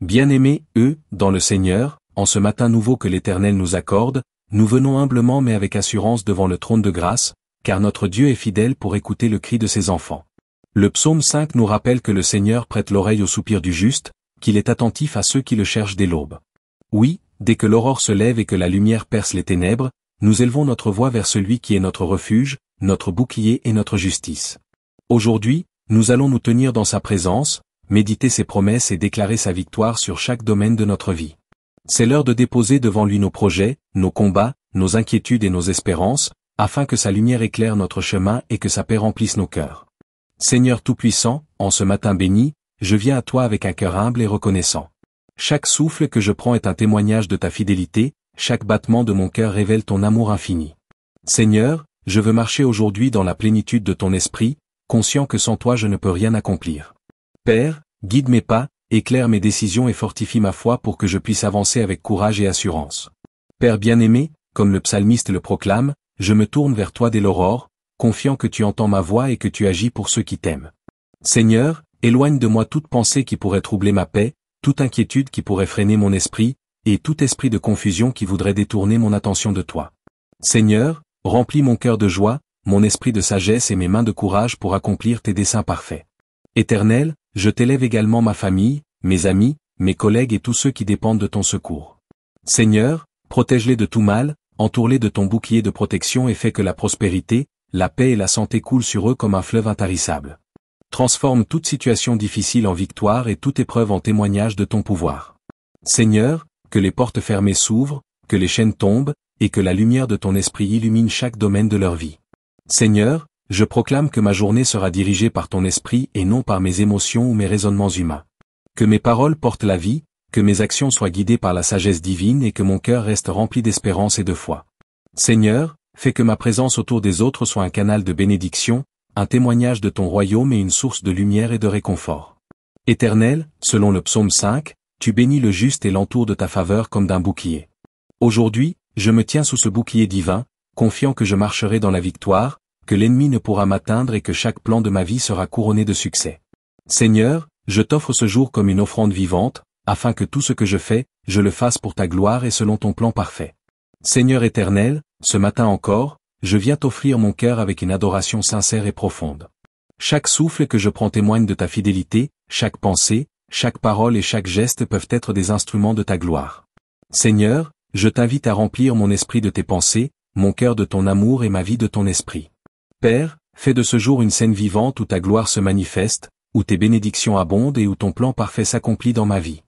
Bien-aimés, dans le Seigneur, en ce matin nouveau que l'Éternel nous accorde, nous venons humblement mais avec assurance devant le trône de grâce, car notre Dieu est fidèle pour écouter le cri de ses enfants. Le psaume 5 nous rappelle que le Seigneur prête l'oreille au soupir du juste, qu'il est attentif à ceux qui le cherchent dès l'aube. Oui, dès que l'aurore se lève et que la lumière perce les ténèbres, nous élevons notre voix vers celui qui est notre refuge, notre bouclier et notre justice. Aujourd'hui, nous allons nous tenir dans sa présence, méditer ses promesses et déclarer sa victoire sur chaque domaine de notre vie. C'est l'heure de déposer devant lui nos projets, nos combats, nos inquiétudes et nos espérances, afin que sa lumière éclaire notre chemin et que sa paix remplisse nos cœurs. Seigneur Tout-Puissant, en ce matin béni, je viens à toi avec un cœur humble et reconnaissant. Chaque souffle que je prends est un témoignage de ta fidélité, chaque battement de mon cœur révèle ton amour infini. Seigneur, je veux marcher aujourd'hui dans la plénitude de ton esprit, conscient que sans toi je ne peux rien accomplir. Père, guide mes pas, éclaire mes décisions et fortifie ma foi pour que je puisse avancer avec courage et assurance. Père bien-aimé, comme le psalmiste le proclame, je me tourne vers toi dès l'aurore, confiant que tu entends ma voix et que tu agis pour ceux qui t'aiment. Seigneur, éloigne de moi toute pensée qui pourrait troubler ma paix, toute inquiétude qui pourrait freiner mon esprit, et tout esprit de confusion qui voudrait détourner mon attention de toi. Seigneur, remplis mon cœur de joie, mon esprit de sagesse et mes mains de courage pour accomplir tes desseins parfaits. Éternel, je t'élève également ma famille, mes amis, mes collègues et tous ceux qui dépendent de ton secours. Seigneur, protège-les de tout mal, entoure-les de ton bouclier de protection et fais que la prospérité, la paix et la santé coulent sur eux comme un fleuve intarissable. Transforme toute situation difficile en victoire et toute épreuve en témoignage de ton pouvoir. Seigneur, que les portes fermées s'ouvrent, que les chaînes tombent, et que la lumière de ton esprit illumine chaque domaine de leur vie. Seigneur, je proclame que ma journée sera dirigée par ton esprit et non par mes émotions ou mes raisonnements humains. Que mes paroles portent la vie, que mes actions soient guidées par la sagesse divine et que mon cœur reste rempli d'espérance et de foi. Seigneur, fais que ma présence autour des autres soit un canal de bénédiction, un témoignage de ton royaume et une source de lumière et de réconfort. Éternel, selon le psaume 5, tu bénis le juste et l'entoures de ta faveur comme d'un bouclier. Aujourd'hui, je me tiens sous ce bouclier divin, confiant que je marcherai dans la victoire, que l'ennemi ne pourra m'atteindre et que chaque plan de ma vie sera couronné de succès. Seigneur, je t'offre ce jour comme une offrande vivante, afin que tout ce que je fais, je le fasse pour ta gloire et selon ton plan parfait. Seigneur éternel, ce matin encore, je viens t'offrir mon cœur avec une adoration sincère et profonde. Chaque souffle que je prends témoigne de ta fidélité, chaque pensée, chaque parole et chaque geste peuvent être des instruments de ta gloire. Seigneur, je t'invite à remplir mon esprit de tes pensées, mon cœur de ton amour et ma vie de ton esprit. Père, fais de ce jour une scène vivante où ta gloire se manifeste, où tes bénédictions abondent et où ton plan parfait s'accomplit dans ma vie.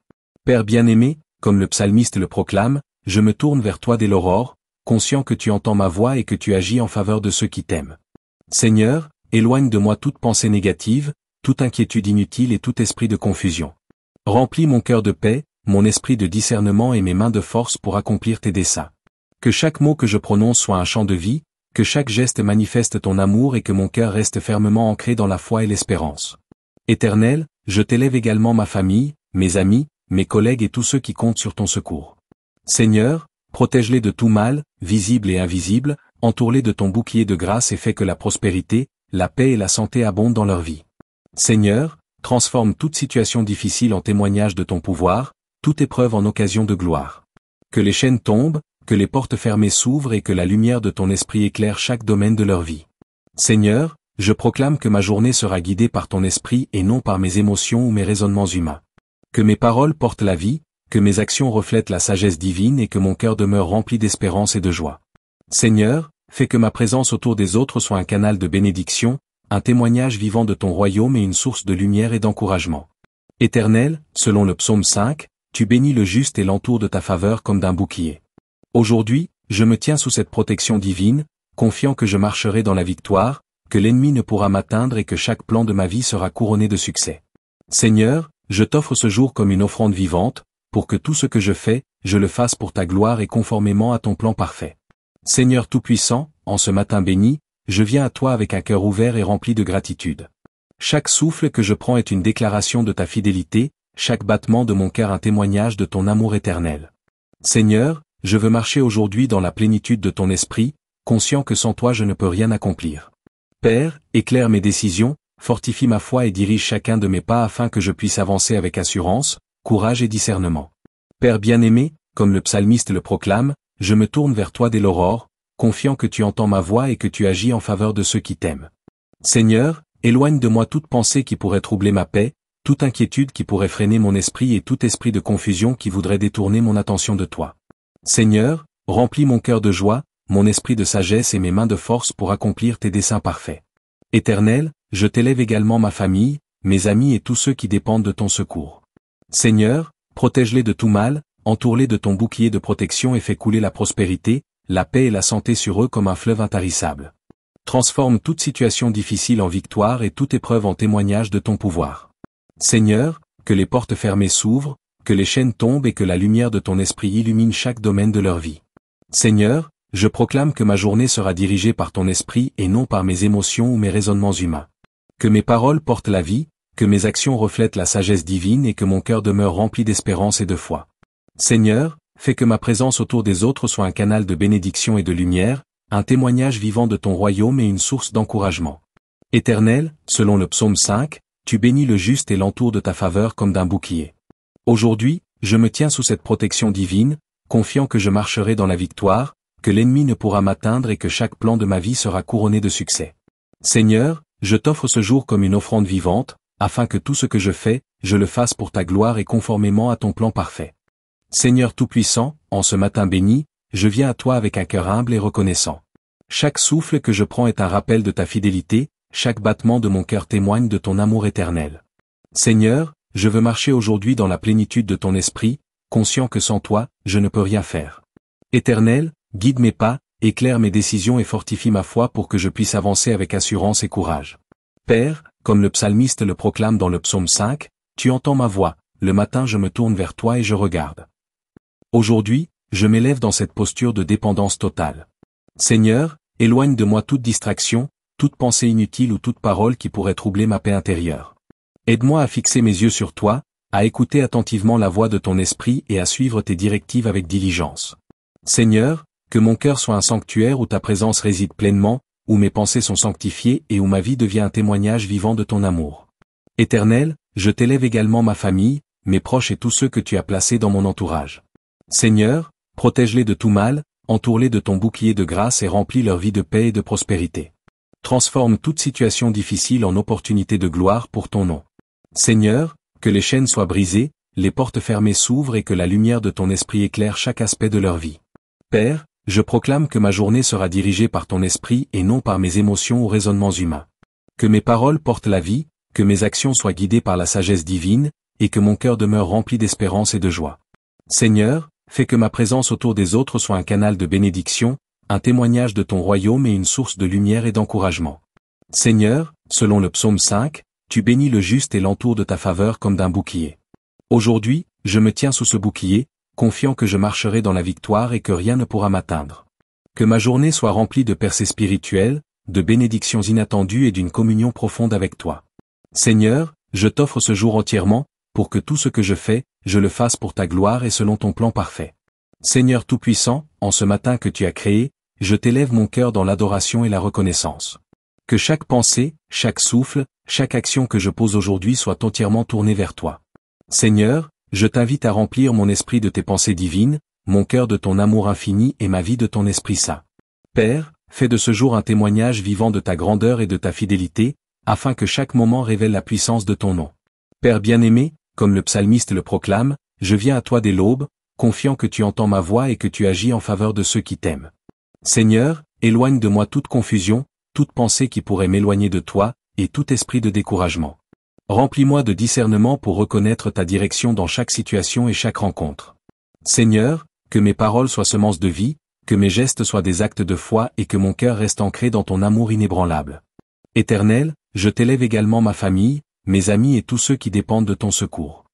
Père bien-aimé, comme le psalmiste le proclame, je me tourne vers toi dès l'aurore, conscient que tu entends ma voix et que tu agis en faveur de ceux qui t'aiment. Seigneur, éloigne de moi toute pensée négative, toute inquiétude inutile et tout esprit de confusion. Remplis mon cœur de paix, mon esprit de discernement et mes mains de force pour accomplir tes desseins. Que chaque mot que je prononce soit un chant de vie, que chaque geste manifeste ton amour et que mon cœur reste fermement ancré dans la foi et l'espérance. Éternel, je t'élève également ma famille, mes amis, mes collègues et tous ceux qui comptent sur ton secours. Seigneur, protège-les de tout mal, visible et invisible, entoure-les de ton bouclier de grâce et fais que la prospérité, la paix et la santé abondent dans leur vie. Seigneur, transforme toute situation difficile en témoignage de ton pouvoir, toute épreuve en occasion de gloire. Que les chaînes tombent, que les portes fermées s'ouvrent et que la lumière de ton esprit éclaire chaque domaine de leur vie. Seigneur, je proclame que ma journée sera guidée par ton esprit et non par mes émotions ou mes raisonnements humains. Que mes paroles portent la vie, que mes actions reflètent la sagesse divine et que mon cœur demeure rempli d'espérance et de joie. Seigneur, fais que ma présence autour des autres soit un canal de bénédiction, un témoignage vivant de ton royaume et une source de lumière et d'encouragement. Éternel, selon le psaume 5, tu bénis le juste et l'entoures de ta faveur comme d'un bouclier. Aujourd'hui, je me tiens sous cette protection divine, confiant que je marcherai dans la victoire, que l'ennemi ne pourra m'atteindre et que chaque plan de ma vie sera couronné de succès. Seigneur, je t'offre ce jour comme une offrande vivante, pour que tout ce que je fais, je le fasse pour ta gloire et conformément à ton plan parfait. Seigneur Tout-Puissant, en ce matin béni, je viens à toi avec un cœur ouvert et rempli de gratitude. Chaque souffle que je prends est une déclaration de ta fidélité, chaque battement de mon cœur un témoignage de ton amour éternel. Seigneur, je veux marcher aujourd'hui dans la plénitude de ton esprit, conscient que sans toi je ne peux rien accomplir. Père, éclaire mes décisions, fortifie ma foi et dirige chacun de mes pas afin que je puisse avancer avec assurance, courage et discernement. Père bien-aimé, comme le psalmiste le proclame, je me tourne vers toi dès l'aurore, confiant que tu entends ma voix et que tu agis en faveur de ceux qui t'aiment. Seigneur, éloigne de moi toute pensée qui pourrait troubler ma paix, toute inquiétude qui pourrait freiner mon esprit et tout esprit de confusion qui voudrait détourner mon attention de toi. Seigneur, remplis mon cœur de joie, mon esprit de sagesse et mes mains de force pour accomplir tes desseins parfaits. Éternel, je t'élève également ma famille, mes amis et tous ceux qui dépendent de ton secours. Seigneur, protège-les de tout mal, entoure-les de ton bouclier de protection et fais couler la prospérité, la paix et la santé sur eux comme un fleuve intarissable. Transforme toute situation difficile en victoire et toute épreuve en témoignage de ton pouvoir. Seigneur, que les portes fermées s'ouvrent, que les chaînes tombent et que la lumière de ton esprit illumine chaque domaine de leur vie. Seigneur, je proclame que ma journée sera dirigée par ton esprit et non par mes émotions ou mes raisonnements humains. Que mes paroles portent la vie, que mes actions reflètent la sagesse divine et que mon cœur demeure rempli d'espérance et de foi. Seigneur, fais que ma présence autour des autres soit un canal de bénédiction et de lumière, un témoignage vivant de ton royaume et une source d'encouragement. Éternel, selon le psaume 5, tu bénis le juste et l'entoures de ta faveur comme d'un bouclier. Aujourd'hui, je me tiens sous cette protection divine, confiant que je marcherai dans la victoire, que l'ennemi ne pourra m'atteindre et que chaque plan de ma vie sera couronné de succès. Seigneur, je t'offre ce jour comme une offrande vivante, afin que tout ce que je fais, je le fasse pour ta gloire et conformément à ton plan parfait. Seigneur Tout-Puissant, en ce matin béni, je viens à toi avec un cœur humble et reconnaissant. Chaque souffle que je prends est un rappel de ta fidélité, chaque battement de mon cœur témoigne de ton amour éternel. Seigneur, je veux marcher aujourd'hui dans la plénitude de ton esprit, conscient que sans toi, je ne peux rien faire. Éternel, guide mes pas, éclaire mes décisions et fortifie ma foi pour que je puisse avancer avec assurance et courage. Père, comme le psalmiste le proclame dans le psaume 5, tu entends ma voix, le matin je me tourne vers toi et je regarde. Aujourd'hui, je m'élève dans cette posture de dépendance totale. Seigneur, éloigne de moi toute distraction, toute pensée inutile ou toute parole qui pourrait troubler ma paix intérieure. Aide-moi à fixer mes yeux sur toi, à écouter attentivement la voix de ton esprit et à suivre tes directives avec diligence. Seigneur, que mon cœur soit un sanctuaire où ta présence réside pleinement, où mes pensées sont sanctifiées et où ma vie devient un témoignage vivant de ton amour. Éternel, je t'élève également ma famille, mes proches et tous ceux que tu as placés dans mon entourage. Seigneur, protège-les de tout mal, entoure-les de ton bouclier de grâce et remplis leur vie de paix et de prospérité. Transforme toute situation difficile en opportunité de gloire pour ton nom. Seigneur, que les chaînes soient brisées, les portes fermées s'ouvrent et que la lumière de ton esprit éclaire chaque aspect de leur vie. Père, je proclame que ma journée sera dirigée par ton esprit et non par mes émotions ou raisonnements humains. Que mes paroles portent la vie, que mes actions soient guidées par la sagesse divine, et que mon cœur demeure rempli d'espérance et de joie. Seigneur, fais que ma présence autour des autres soit un canal de bénédiction, un témoignage de ton royaume et une source de lumière et d'encouragement. Seigneur, selon le psaume 5, tu bénis le juste et l'entoures de ta faveur comme d'un bouclier. Aujourd'hui, je me tiens sous ce bouclier, confiant que je marcherai dans la victoire et que rien ne pourra m'atteindre. Que ma journée soit remplie de percées spirituelles, de bénédictions inattendues et d'une communion profonde avec toi. Seigneur, je t'offre ce jour entièrement, pour que tout ce que je fais, je le fasse pour ta gloire et selon ton plan parfait. Seigneur Tout-Puissant, en ce matin que tu as créé, je t'élève mon cœur dans l'adoration et la reconnaissance. Que chaque pensée, chaque souffle, chaque action que je pose aujourd'hui soit entièrement tournée vers toi. Seigneur, je t'invite à remplir mon esprit de tes pensées divines, mon cœur de ton amour infini et ma vie de ton Esprit Saint. Père, fais de ce jour un témoignage vivant de ta grandeur et de ta fidélité, afin que chaque moment révèle la puissance de ton nom. Père bien-aimé, comme le psalmiste le proclame, je viens à toi dès l'aube, confiant que tu entends ma voix et que tu agis en faveur de ceux qui t'aiment. Seigneur, éloigne de moi toute confusion, toute pensée qui pourrait m'éloigner de toi, et tout esprit de découragement. Remplis-moi de discernement pour reconnaître ta direction dans chaque situation et chaque rencontre. Seigneur, que mes paroles soient semences de vie, que mes gestes soient des actes de foi et que mon cœur reste ancré dans ton amour inébranlable. Éternel, je t'élève également ma famille, mes amis et tous ceux qui dépendent de ton secours.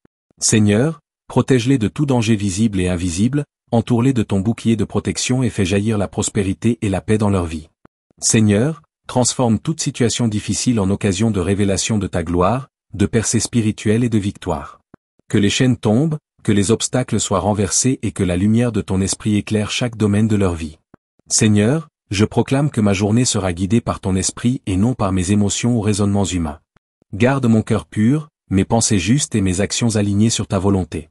Seigneur, protège-les de tout danger visible et invisible, entoure-les de ton bouclier de protection et fais jaillir la prospérité et la paix dans leur vie. Seigneur, transforme toute situation difficile en occasion de révélation de ta gloire, de percée spirituelle et de victoire. Que les chaînes tombent, que les obstacles soient renversés et que la lumière de ton esprit éclaire chaque domaine de leur vie. Seigneur, je proclame que ma journée sera guidée par ton esprit et non par mes émotions ou raisonnements humains. Garde mon cœur pur, mes pensées justes et mes actions alignées sur ta volonté.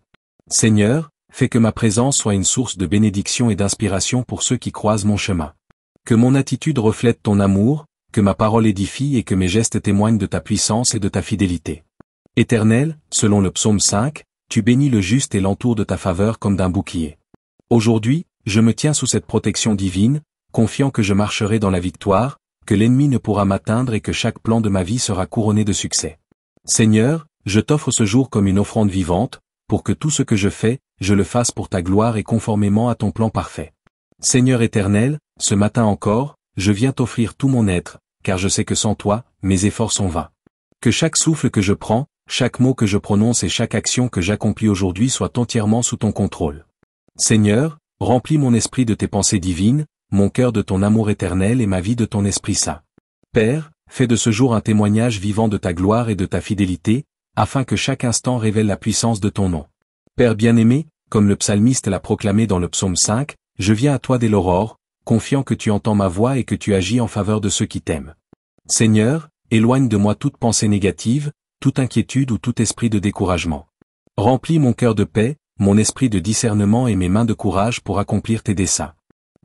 Seigneur, fais que ma présence soit une source de bénédiction et d'inspiration pour ceux qui croisent mon chemin. Que mon attitude reflète ton amour, que ma parole édifie et que mes gestes témoignent de ta puissance et de ta fidélité. Éternel, selon le psaume 5, tu bénis le juste et l'entoures de ta faveur comme d'un bouclier. Aujourd'hui, je me tiens sous cette protection divine, confiant que je marcherai dans la victoire, que l'ennemi ne pourra m'atteindre et que chaque plan de ma vie sera couronné de succès. Seigneur, je t'offre ce jour comme une offrande vivante, pour que tout ce que je fais, je le fasse pour ta gloire et conformément à ton plan parfait. Seigneur éternel, ce matin encore, je viens t'offrir tout mon être, car je sais que sans toi, mes efforts sont vains. Que chaque souffle que je prends, chaque mot que je prononce et chaque action que j'accomplis aujourd'hui soit entièrement sous ton contrôle. Seigneur, remplis mon esprit de tes pensées divines, mon cœur de ton amour éternel et ma vie de ton Esprit Saint. Père, fais de ce jour un témoignage vivant de ta gloire et de ta fidélité, afin que chaque instant révèle la puissance de ton nom. Père bien-aimé, comme le psalmiste l'a proclamé dans le psaume 5, je viens à toi dès l'aurore, confiant que tu entends ma voix et que tu agis en faveur de ceux qui t'aiment. Seigneur, éloigne de moi toute pensée négative, toute inquiétude ou tout esprit de découragement. Remplis mon cœur de paix, mon esprit de discernement et mes mains de courage pour accomplir tes desseins.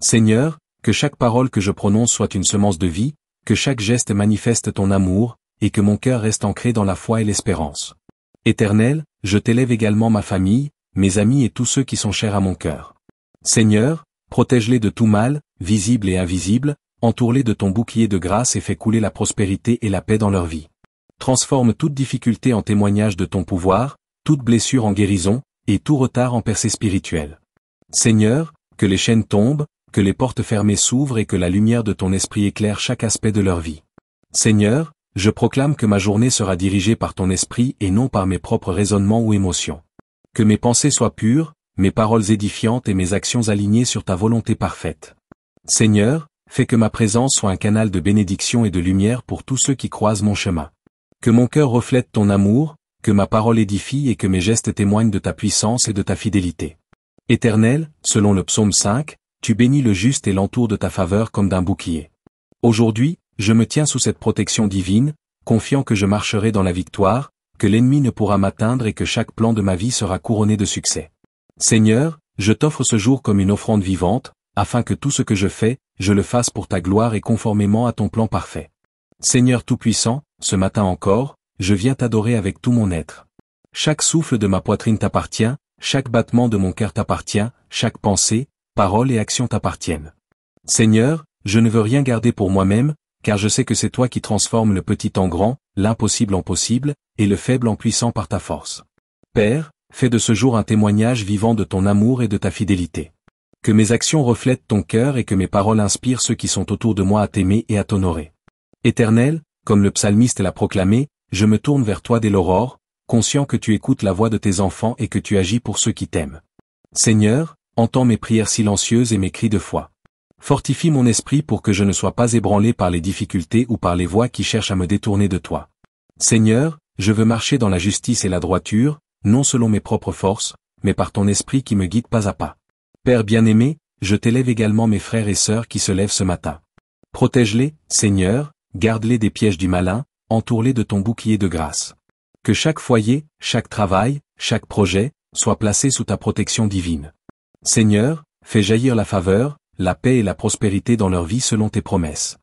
Seigneur, que chaque parole que je prononce soit une semence de vie, que chaque geste manifeste ton amour, et que mon cœur reste ancré dans la foi et l'espérance. Éternel, je t'élève également ma famille, mes amis et tous ceux qui sont chers à mon cœur. Seigneur, protège-les de tout mal, visible et invisible, entoure-les de ton bouclier de grâce et fais couler la prospérité et la paix dans leur vie. Transforme toute difficulté en témoignage de ton pouvoir, toute blessure en guérison, et tout retard en percée spirituelle. Seigneur, que les chaînes tombent, que les portes fermées s'ouvrent et que la lumière de ton esprit éclaire chaque aspect de leur vie. Seigneur, je proclame que ma journée sera dirigée par ton esprit et non par mes propres raisonnements ou émotions. Que mes pensées soient pures, mes paroles édifiantes et mes actions alignées sur ta volonté parfaite. Seigneur, fais que ma présence soit un canal de bénédiction et de lumière pour tous ceux qui croisent mon chemin. Que mon cœur reflète ton amour, que ma parole édifie et que mes gestes témoignent de ta puissance et de ta fidélité. Éternel, selon le psaume 5, tu bénis le juste et l'entoures de ta faveur comme d'un bouclier. Aujourd'hui, je me tiens sous cette protection divine, confiant que je marcherai dans la victoire, que l'ennemi ne pourra m'atteindre et que chaque plan de ma vie sera couronné de succès. Seigneur, je t'offre ce jour comme une offrande vivante, afin que tout ce que je fais, je le fasse pour ta gloire et conformément à ton plan parfait. Seigneur Tout-Puissant, ce matin encore, je viens t'adorer avec tout mon être. Chaque souffle de ma poitrine t'appartient, chaque battement de mon cœur t'appartient, chaque pensée, parole et action t'appartiennent. Seigneur, je ne veux rien garder pour moi-même, car je sais que c'est toi qui transformes le petit en grand, l'impossible en possible, et le faible en puissant par ta force. Père, fais de ce jour un témoignage vivant de ton amour et de ta fidélité. Que mes actions reflètent ton cœur et que mes paroles inspirent ceux qui sont autour de moi à t'aimer et à t'honorer. Éternel, comme le psalmiste l'a proclamé, je me tourne vers toi dès l'aurore, conscient que tu écoutes la voix de tes enfants et que tu agis pour ceux qui t'aiment. Seigneur, entends mes prières silencieuses et mes cris de foi. Fortifie mon esprit pour que je ne sois pas ébranlé par les difficultés ou par les voix qui cherchent à me détourner de toi. Seigneur, je veux marcher dans la justice et la droiture, non selon mes propres forces, mais par ton esprit qui me guide pas à pas. Père bien-aimé, je t'élève également mes frères et sœurs qui se lèvent ce matin. Protège-les, Seigneur, garde-les des pièges du malin, entoure-les de ton bouclier de grâce. Que chaque foyer, chaque travail, chaque projet, soit placé sous ta protection divine. Seigneur, fais jaillir la faveur, la paix et la prospérité dans leur vie selon tes promesses.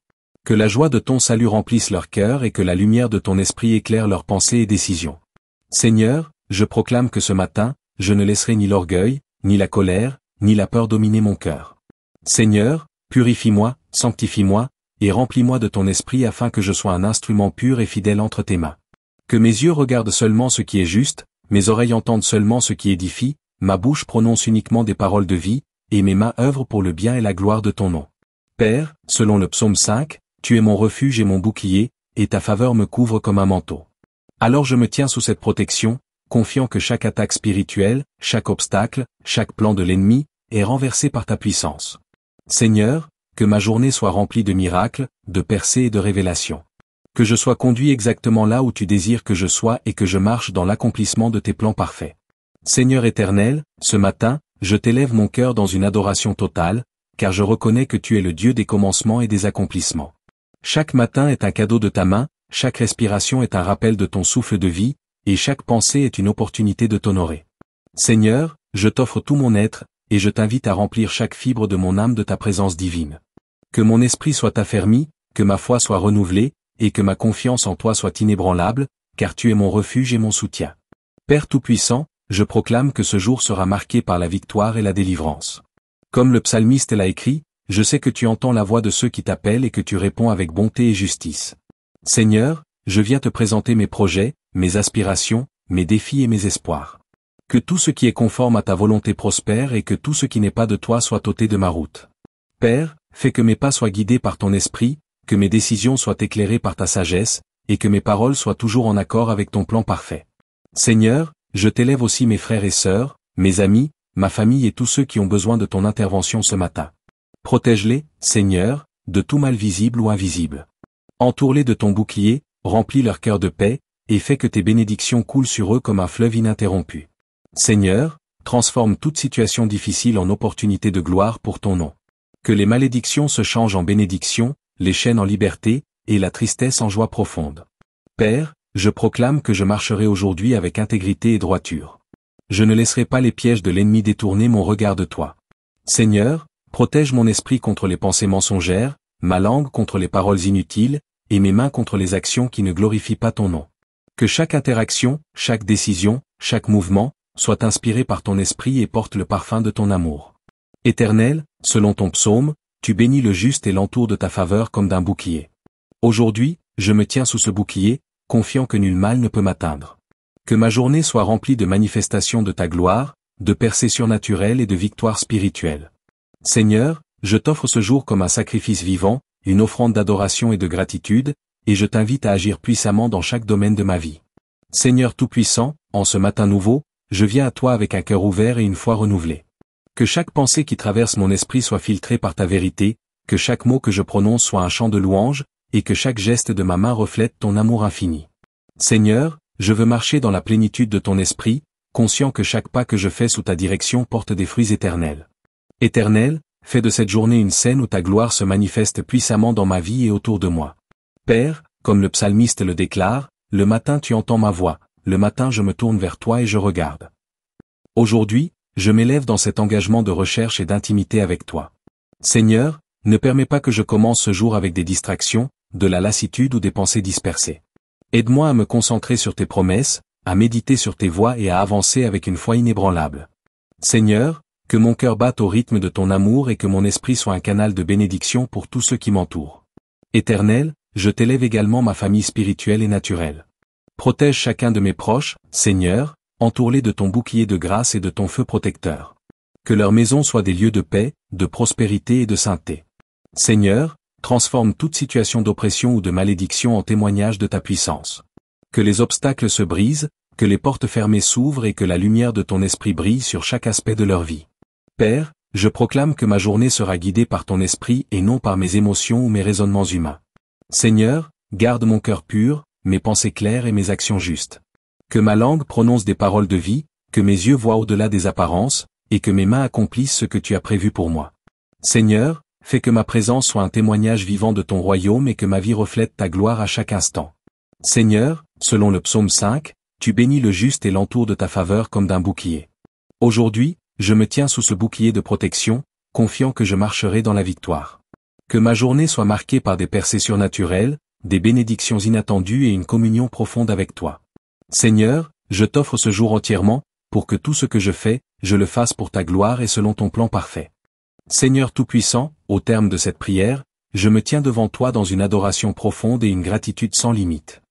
Que la joie de ton salut remplisse leur cœur et que la lumière de ton esprit éclaire leurs pensées et décisions. Seigneur, je proclame que ce matin, je ne laisserai ni l'orgueil, ni la colère, ni la peur dominer mon cœur. Seigneur, purifie-moi, sanctifie-moi, et remplis-moi de ton esprit afin que je sois un instrument pur et fidèle entre tes mains. Que mes yeux regardent seulement ce qui est juste, mes oreilles entendent seulement ce qui édifie, ma bouche prononce uniquement des paroles de vie, et mes mains œuvrent pour le bien et la gloire de ton nom. Père, selon le psaume 5, tu es mon refuge et mon bouclier, et ta faveur me couvre comme un manteau. Alors je me tiens sous cette protection, confiant que chaque attaque spirituelle, chaque obstacle, chaque plan de l'ennemi, est renversé par ta puissance. Seigneur, que ma journée soit remplie de miracles, de percées et de révélations. Que je sois conduit exactement là où tu désires que je sois et que je marche dans l'accomplissement de tes plans parfaits. Seigneur éternel, ce matin, je t'élève mon cœur dans une adoration totale, car je reconnais que tu es le Dieu des commencements et des accomplissements. Chaque matin est un cadeau de ta main, chaque respiration est un rappel de ton souffle de vie, et chaque pensée est une opportunité de t'honorer. Seigneur, je t'offre tout mon être, et je t'invite à remplir chaque fibre de mon âme de ta présence divine. Que mon esprit soit affermi, que ma foi soit renouvelée, et que ma confiance en toi soit inébranlable, car tu es mon refuge et mon soutien. Père Tout-Puissant, je proclame que ce jour sera marqué par la victoire et la délivrance. Comme le psalmiste l'a écrit, je sais que tu entends la voix de ceux qui t'appellent et que tu réponds avec bonté et justice. Seigneur, je viens te présenter mes projets, mes aspirations, mes défis et mes espoirs. Que tout ce qui est conforme à ta volonté prospère et que tout ce qui n'est pas de toi soit ôté de ma route. Père, fais que mes pas soient guidés par ton esprit, que mes décisions soient éclairées par ta sagesse, et que mes paroles soient toujours en accord avec ton plan parfait. Seigneur, je t'élève aussi mes frères et sœurs, mes amis, ma famille et tous ceux qui ont besoin de ton intervention ce matin. Protège-les, Seigneur, de tout mal visible ou invisible. Entoure-les de ton bouclier, remplis leur cœur de paix, et fais que tes bénédictions coulent sur eux comme un fleuve ininterrompu. Seigneur, transforme toute situation difficile en opportunité de gloire pour ton nom. Que les malédictions se changent en bénédictions, les chaînes en liberté, et la tristesse en joie profonde. Père, je proclame que je marcherai aujourd'hui avec intégrité et droiture. Je ne laisserai pas les pièges de l'ennemi détourner mon regard de toi. Seigneur, protège mon esprit contre les pensées mensongères, ma langue contre les paroles inutiles, et mes mains contre les actions qui ne glorifient pas ton nom. Que chaque interaction, chaque décision, chaque mouvement, soit inspiré par ton esprit et porte le parfum de ton amour. Éternel, selon ton psaume, tu bénis le juste et l'entoures de ta faveur comme d'un bouclier. Aujourd'hui, je me tiens sous ce bouclier, confiant que nul mal ne peut m'atteindre. Que ma journée soit remplie de manifestations de ta gloire, de percées surnaturelles et de victoires spirituelles. Seigneur, je t'offre ce jour comme un sacrifice vivant, une offrande d'adoration et de gratitude, et je t'invite à agir puissamment dans chaque domaine de ma vie. Seigneur Tout-Puissant, en ce matin nouveau, je viens à toi avec un cœur ouvert et une foi renouvelée. Que chaque pensée qui traverse mon esprit soit filtrée par ta vérité, que chaque mot que je prononce soit un chant de louange, et que chaque geste de ma main reflète ton amour infini. Seigneur, je veux marcher dans la plénitude de ton esprit, conscient que chaque pas que je fais sous ta direction porte des fruits éternels. Éternel, fais de cette journée une scène où ta gloire se manifeste puissamment dans ma vie et autour de moi. Père, comme le psalmiste le déclare, le matin tu entends ma voix, le matin je me tourne vers toi et je regarde. Aujourd'hui, je m'élève dans cet engagement de recherche et d'intimité avec toi. Seigneur, ne permets pas que je commence ce jour avec des distractions, de la lassitude ou des pensées dispersées. Aide-moi à me concentrer sur tes promesses, à méditer sur tes voies et à avancer avec une foi inébranlable. Seigneur, que mon cœur batte au rythme de ton amour et que mon esprit soit un canal de bénédiction pour tous ceux qui m'entourent. Éternel, je t'élève également ma famille spirituelle et naturelle. Protège chacun de mes proches, Seigneur, entoure-les de ton bouclier de grâce et de ton feu protecteur. Que leur maison soit des lieux de paix, de prospérité et de sainteté. Seigneur, transforme toute situation d'oppression ou de malédiction en témoignage de ta puissance. Que les obstacles se brisent, que les portes fermées s'ouvrent et que la lumière de ton esprit brille sur chaque aspect de leur vie. Père, je proclame que ma journée sera guidée par ton esprit et non par mes émotions ou mes raisonnements humains. Seigneur, garde mon cœur pur, mes pensées claires et mes actions justes. Que ma langue prononce des paroles de vie, que mes yeux voient au-delà des apparences, et que mes mains accomplissent ce que tu as prévu pour moi. Seigneur, fais que ma présence soit un témoignage vivant de ton royaume et que ma vie reflète ta gloire à chaque instant. Seigneur, selon le psaume 5, tu bénis le juste et l'entoures de ta faveur comme d'un bouclier. Aujourd'hui, je me tiens sous ce bouclier de protection, confiant que je marcherai dans la victoire. Que ma journée soit marquée par des percées surnaturelles, des bénédictions inattendues et une communion profonde avec toi. Seigneur, je t'offre ce jour entièrement, pour que tout ce que je fais, je le fasse pour ta gloire et selon ton plan parfait. Seigneur Tout-Puissant, au terme de cette prière, je me tiens devant toi dans une adoration profonde et une gratitude sans limite.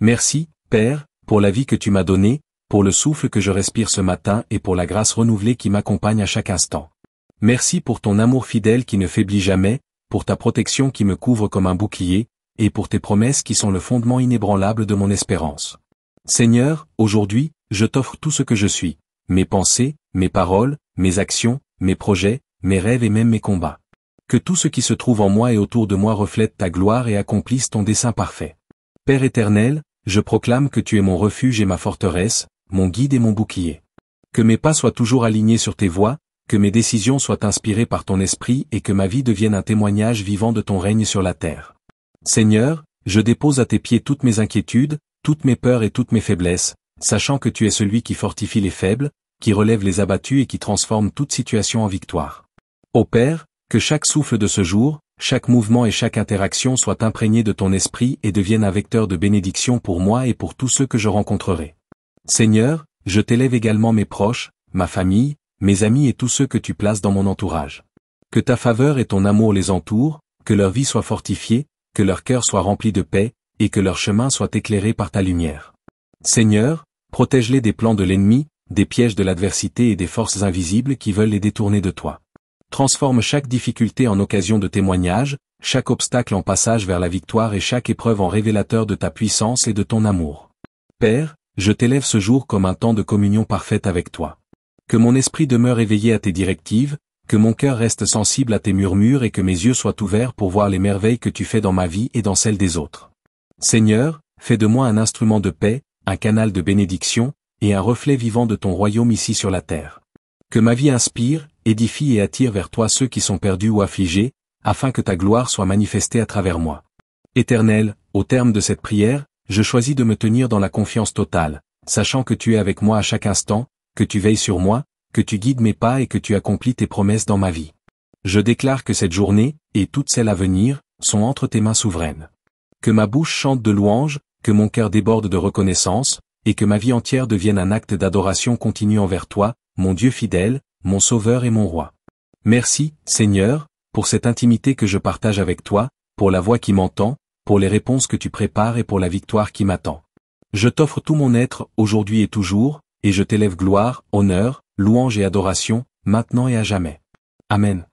Merci, Père, pour la vie que tu m'as donnée, pour le souffle que je respire ce matin et pour la grâce renouvelée qui m'accompagne à chaque instant. Merci pour ton amour fidèle qui ne faiblit jamais, pour ta protection qui me couvre comme un bouclier, et pour tes promesses qui sont le fondement inébranlable de mon espérance. Seigneur, aujourd'hui, je t'offre tout ce que je suis, mes pensées, mes paroles, mes actions, mes projets, mes rêves et même mes combats. Que tout ce qui se trouve en moi et autour de moi reflète ta gloire et accomplisse ton dessein parfait. Père éternel, je proclame que tu es mon refuge et ma forteresse, mon guide et mon bouclier. Que mes pas soient toujours alignés sur tes voies, que mes décisions soient inspirées par ton esprit et que ma vie devienne un témoignage vivant de ton règne sur la terre. Seigneur, je dépose à tes pieds toutes mes inquiétudes, toutes mes peurs et toutes mes faiblesses, sachant que tu es celui qui fortifie les faibles, qui relève les abattus et qui transforme toute situation en victoire. Ô Père, que chaque souffle de ce jour, chaque mouvement et chaque interaction soit imprégné de ton esprit et devienne un vecteur de bénédiction pour moi et pour tous ceux que je rencontrerai. Seigneur, je t'élève également mes proches, ma famille, mes amis et tous ceux que tu places dans mon entourage. Que ta faveur et ton amour les entourent, que leur vie soit fortifiée, que leur cœur soit rempli de paix, et que leur chemin soit éclairé par ta lumière. Seigneur, protège-les des plans de l'ennemi, des pièges de l'adversité et des forces invisibles qui veulent les détourner de toi. Transforme chaque difficulté en occasion de témoignage, chaque obstacle en passage vers la victoire et chaque épreuve en révélateur de ta puissance et de ton amour. Père, je t'élève ce jour comme un temps de communion parfaite avec toi. Que mon esprit demeure éveillé à tes directives, que mon cœur reste sensible à tes murmures et que mes yeux soient ouverts pour voir les merveilles que tu fais dans ma vie et dans celle des autres. Seigneur, fais de moi un instrument de paix, un canal de bénédiction, et un reflet vivant de ton royaume ici sur la terre. Que ma vie inspire, édifie et attire vers toi ceux qui sont perdus ou affligés, afin que ta gloire soit manifestée à travers moi. Éternel, au terme de cette prière, je choisis de me tenir dans la confiance totale, sachant que tu es avec moi à chaque instant, que tu veilles sur moi, que tu guides mes pas et que tu accomplis tes promesses dans ma vie. Je déclare que cette journée, et toutes celles à venir, sont entre tes mains souveraines. Que ma bouche chante de louanges, que mon cœur déborde de reconnaissance, et que ma vie entière devienne un acte d'adoration continue envers toi, mon Dieu fidèle, mon Sauveur et mon Roi. Merci, Seigneur, pour cette intimité que je partage avec toi, pour la voix qui m'entend, pour les réponses que tu prépares et pour la victoire qui m'attend. Je t'offre tout mon être, aujourd'hui et toujours, et je t'élève gloire, honneur, louange et adoration, maintenant et à jamais. Amen.